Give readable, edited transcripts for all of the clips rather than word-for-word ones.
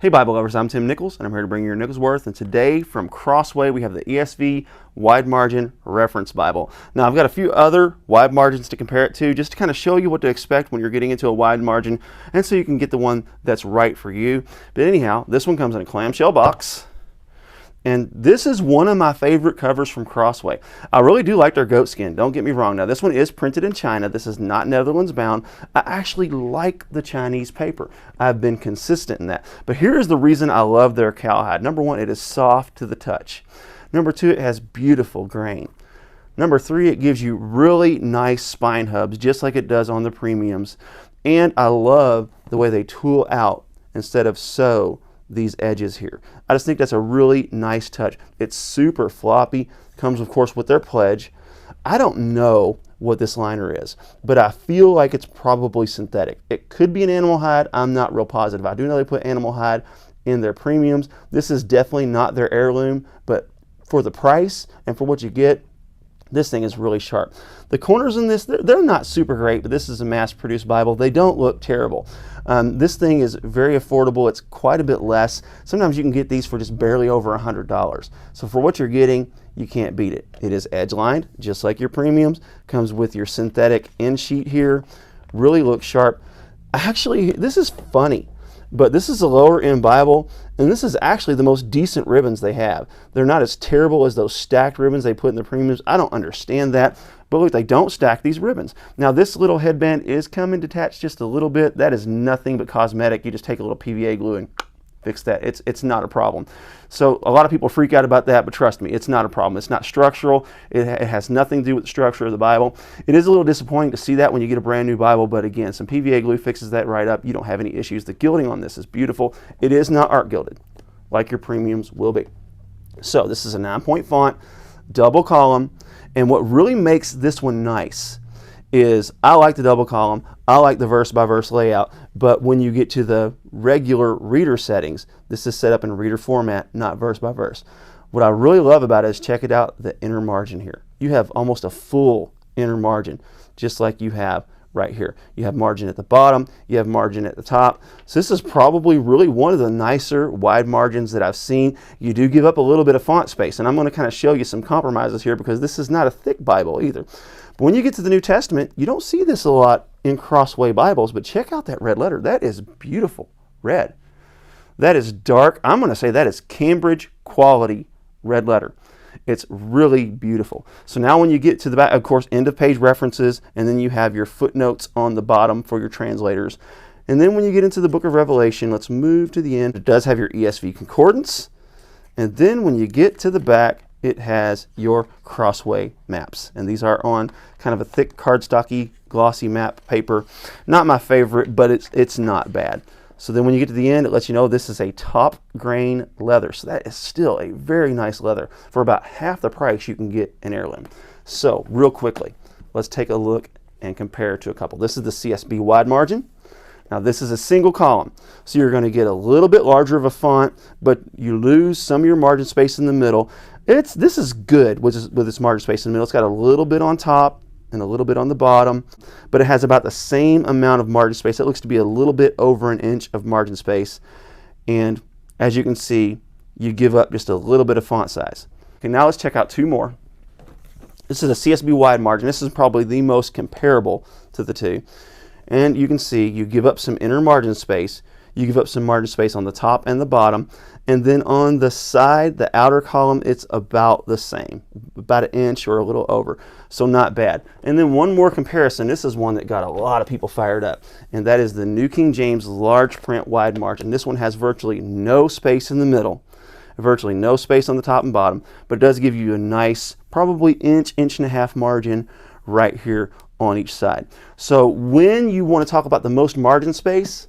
Hey Bible lovers, I'm Tim Nichols and I'm here to bring you your Nichols Worth, and today from Crossway we have the ESV Wide Margin Reference Bible. Now I've got a few other wide margins to compare it to just to kind of show you what to expect when you're getting into a wide margin and so you can get the one that's right for you. But anyhow, this one comes in a clamshell box. And this is one of my favorite covers from Crossway. I really do like their goat skin, don't get me wrong. Now this one is printed in China. This is not Netherlands bound. I actually like the Chinese paper. I've been consistent in that. But here's the reason I love their cowhide. Number one, it is soft to the touch. Number two, it has beautiful grain. Number three, it gives you really nice spine hubs, just like it does on the premiums. And I love the way they tool out instead of sew these edges here. I just think that's a really nice touch. It's super floppy, comes of course with their pledge. I don't know what this liner is, but I feel like it's probably synthetic. It could be an animal hide, I'm not real positive. I do know they put animal hide in their premiums. This is definitely not their heirloom, but for the price and for what you get, this thing is really sharp. The corners in this, they're not super great, but this is a mass-produced Bible. They don't look terrible. This thing is very affordable. It's quite a bit less. Sometimes you can get these for just barely over $100. So for what you're getting, you can't beat it. It is edge-lined, just like your premiums. Comes with your synthetic end sheet here. Really looks sharp. Actually, this is funny, but this is a lower end Bible, and this is actually the most decent ribbons they have. They're not as terrible as those stacked ribbons they put in the premiums. I don't understand that, but look, they don't stack these ribbons. Now this little headband is coming detached just a little bit. That is nothing but cosmetic. You just take a little PVA glue and fix that. It's not a problem. So a lot of people freak out about that, but trust me, it's not a problem. It's not structural. It has nothing to do with the structure of the Bible. It is a little disappointing to see that when you get a brand new Bible, but again, some PVA glue fixes that right up. You don't have any issues. The gilding on this is beautiful. It is not art gilded like your premiums will be. So this is a 9-point font, double column, and what really makes this one nice is I like the double column, I like the verse by verse layout, but when you get to the regular reader settings, this is set up in reader format, not verse by verse. What I really love about it is check it out, the inner margin here. You have almost a full inner margin, just like you have right here. You have margin at the bottom, you have margin at the top. So this is probably really one of the nicer wide margins that I've seen. You do give up a little bit of font space, and I'm going to kind of show you some compromises here because this is not a thick Bible either. But when you get to the New Testament, you don't see this a lot in Crossway Bibles, but check out that red letter. That is beautiful red. That is dark. I'm going to say that is Cambridge quality red letter. It's really beautiful. So now when you get to the back, of course, end of page references, and then you have your footnotes on the bottom for your translators. And then when you get into the book of Revelation, let's move to the end. It does have your ESV concordance. And then when you get to the back, it has your Crossway maps. And these are on kind of a thick cardstocky glossy map paper. Not my favorite, but it's not bad. So then when you get to the end, it lets you know this is a top grain leather. So that is still a very nice leather. For about half the price, you can get an heirloom. So real quickly, let's take a look and compare to a couple. This is the CSB wide margin. Now this is a single column. So you're going to get a little bit larger of a font, but you lose some of your margin space in the middle. This is good with its margin space in the middle. It's got a little bit on top and a little bit on the bottom, but it has about the same amount of margin space. It looks to be a little bit over an inch of margin space, and as you can see, you give up just a little bit of font size. Okay, now let's check out two more. This is a CSB wide margin. This is probably the most comparable to the two, and you can see you give up some inner margin space. You give up some margin space on the top and the bottom, and then on the side, the outer column, it's about the same, about an inch or a little over, so not bad. And then one more comparison. This is one that got a lot of people fired up, and that is the New King James large print wide margin. This one has virtually no space in the middle, virtually no space on the top and bottom, but it does give you a nice, probably inch and a half margin right here on each side. So when you want to talk about the most margin space,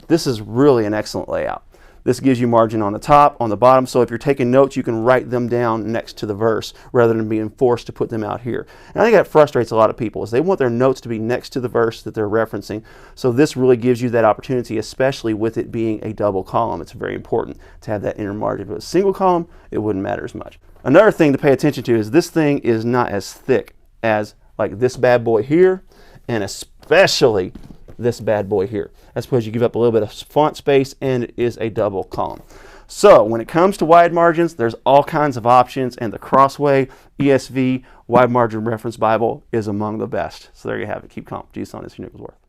this is really an excellent layout. This gives you margin on the top, on the bottom, so if you're taking notes, you can write them down next to the verse rather than being forced to put them out here. And I think that frustrates a lot of people, is they want their notes to be next to the verse that they're referencing. So this really gives you that opportunity, especially with it being a double column. It's very important to have that inner margin. With a single column, it wouldn't matter as much. Another thing to pay attention to is this thing is not as thick as like this bad boy here, and especially this bad boy here. That's because you give up a little bit of font space and it is a double column. So when it comes to wide margins, there's all kinds of options, and the Crossway ESV Wide Margin Reference Bible is among the best. So there you have it. Keep calm. Jesus on this, your Nichols Worth.